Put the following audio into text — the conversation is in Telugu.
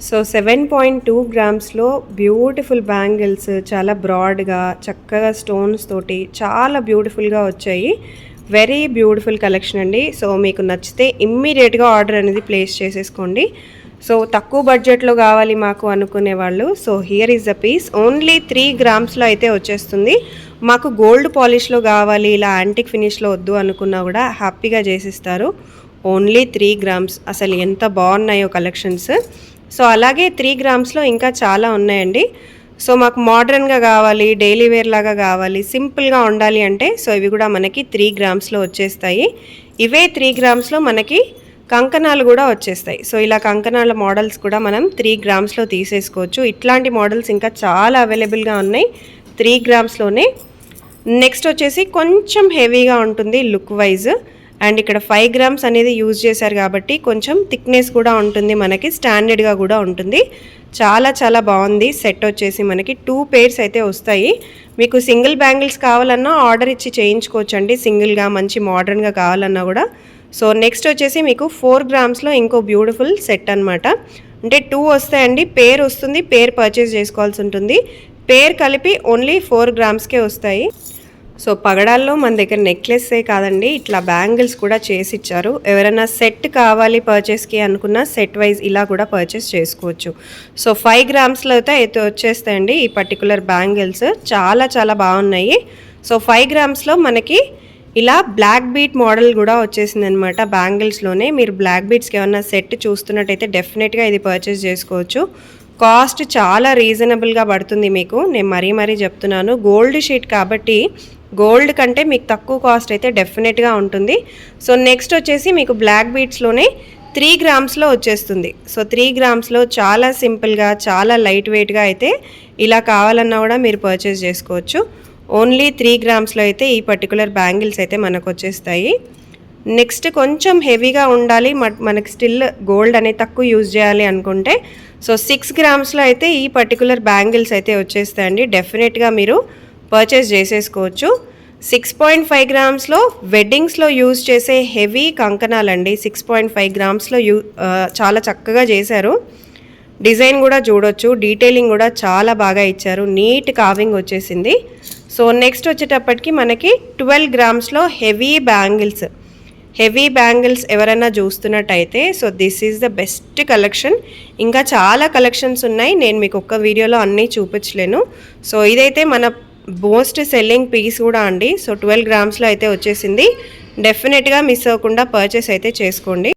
సో 7.2 గ్రామ్స్లో బ్యూటిఫుల్ బ్యాంగిల్స్ చాలా బ్రాడ్గా చక్కగా స్టోన్స్ తోటి చాలా బ్యూటిఫుల్గా వచ్చాయి. వెరీ బ్యూటిఫుల్ కలెక్షన్ అండి. సో మీకు నచ్చితే ఇమ్మీడియట్గా ఆర్డర్ అనేది ప్లేస్ చేసేసుకోండి. సో తక్కువ బడ్జెట్లో కావాలి మాకు అనుకునే వాళ్ళు, so here is the piece. Only 3 గ్రామ్స్లో అయితే వచ్చేస్తుంది. మాకు గోల్డ్ పాలిష్లో కావాలి, ఇలా యాంటిక్ ఫినిష్లో వద్దు అనుకున్నా కూడా హ్యాపీగా చేసిస్తారు. Only 3 grams. అసలు ఎంత బాగున్నాయో కలెక్షన్స్. సో అలాగే 3 గ్రామ్స్లో ఇంకా చాలా ఉన్నాయండి. సో మాకు మోడర్న్గా కావాలి, డైలీ వేర్ లాగా కావాలి, సింపుల్గా ఉండాలి అంటే సో ఇవి కూడా మనకి 3 గ్రామ్స్లో వచ్చేస్తాయి. ఇవే 3 గ్రామ్స్లో మనకి కంకణాలు కూడా వచ్చేస్తాయి. సో ఇలా కంకణాల మోడల్స్ కూడా మనం 3 గ్రామ్స్లో తీసేసుకోవచ్చు. ఇట్లాంటి మోడల్స్ ఇంకా చాలా అవైలబుల్గా ఉన్నాయి 3 గ్రామ్స్లోనే. నెక్స్ట్ వచ్చేసి కొంచెం హెవీగా ఉంటుంది లుక్ వైజ్, అండ్ ఇక్కడ 5 గ్రామ్స్ అనేది యూజ్ చేశారు కాబట్టి కొంచెం థిక్నెస్ కూడా ఉంటుంది, మనకి స్టాండర్డ్గా కూడా ఉంటుంది. చాలా చాలా బాగుంది సెట్. వచ్చేసి మనకి 2 పేర్స్ అయితే వస్తాయి. మీకు సింగిల్ బ్యాంగిల్స్ కావాలన్నా ఆర్డర్ ఇచ్చి చేయించుకోవచ్చండి, సింగిల్గా మంచి మోడర్న్గా కావాలన్నా కూడా. సో నెక్స్ట్ వచ్చేసి మీకు 4 గ్రామ్స్లో ఇంకో బ్యూటిఫుల్ సెట్ అనమాట. అంటే 2 వస్తాయండి, పేర్ వస్తుంది, పేర్ పర్చేస్ చేసుకోవాల్సి ఉంటుంది. పేర్ కలిపి ఓన్లీ 4 గ్రామ్స్కే వస్తాయి. సో పగడాల్లో మన దగ్గర నెక్లెస్సే కాదండి, ఇట్లా బ్యాంగిల్స్ కూడా చేసి ఇచ్చారు. ఎవరైనా సెట్ కావాలి పర్చేస్కి అనుకున్న సెట్ వైజ్ ఇలా కూడా పర్చేస్ చేసుకోవచ్చు. సో 5 గ్రామ్స్లో అయితే వచ్చేస్తాయండి ఈ పర్టికులర్ బ్యాంగిల్స్. చాలా చాలా బాగున్నాయి. సో 5 గ్రామ్స్లో మనకి ఇలా బ్లాక్ బీట్ మోడల్ కూడా వచ్చేసింది అనమాట బ్యాంగిల్స్లోనే. మీరు బ్లాక్ బీట్స్కి ఏమన్నా సెట్ చూస్తున్నట్టయితే డెఫినెట్గా ఇది పర్చేస్ చేసుకోవచ్చు. కాస్ట్ చాలా రీజనబుల్గా పడుతుంది మీకు, నేను మరీ చెప్తున్నాను. గోల్డ్ షీట్ కాబట్టి గోల్డ్ కంటే మీకు తక్కువ కాస్ట్ అయితే డెఫినెట్గా ఉంటుంది. సో నెక్స్ట్ వచ్చేసి మీకు బ్లాక్ బీట్స్లోనే 3 గ్రామ్స్లో వచ్చేస్తుంది. సో 3 గ్రామ్స్లో చాలా సింపుల్గా చాలా లైట్ వెయిట్గా అయితే ఇలా కావాలన్నా కూడా మీరు పర్చేస్ చేసుకోవచ్చు. ఓన్లీ 3 గ్రామ్స్లో అయితే ఈ పర్టికులర్ బ్యాంగిల్స్ అయితే మనకు వచ్చేస్తాయి. నెక్స్ట్ కొంచెం హెవీగా ఉండాలి, మనకి స్టిల్ గోల్డ్ అనేది తక్కువ యూజ్ చేయాలి అనుకుంటే సో 6 గ్రామ్స్లో అయితే ఈ పర్టికులర్ బ్యాంగిల్స్ అయితే వచ్చేస్తాయండి. డెఫినెట్గా మీరు పర్చేస్ చేసేసుకోవచ్చు. 6.5 గ్రామ్స్లో వెడ్డింగ్స్లో యూజ్ చేసే హెవీ కంకణాలండి. 6.5 గ్రామ్స్లో చాలా చక్కగా చేశారు. డిజైన్ కూడా చూడొచ్చు, డీటెయిలింగ్ కూడా చాలా బాగా ఇచ్చారు, నీట్ కావింగ్ వచ్చేసింది. సో నెక్స్ట్ వచ్చేటప్పటికి మనకి 12 గ్రామ్స్లో హెవీ బ్యాంగిల్స్ ఎవరైనా చూస్తున్నట్టయితే so this is the best collection. ఇంకా చాలా కలెక్షన్స్ ఉన్నాయి, నేను మీకు ఒక్క వీడియోలో అన్నీ చూపించలేను. సో ఇదైతే మన మోస్ట్ సెల్లింగ్ పీస్ కూడా అండి. సో 12 గ్రామ్స్లో అయితే వచ్చేసింది. డెఫినెట్గా మిస్ అవ్వకుండా పర్చేస్ అయితే చేసుకోండి.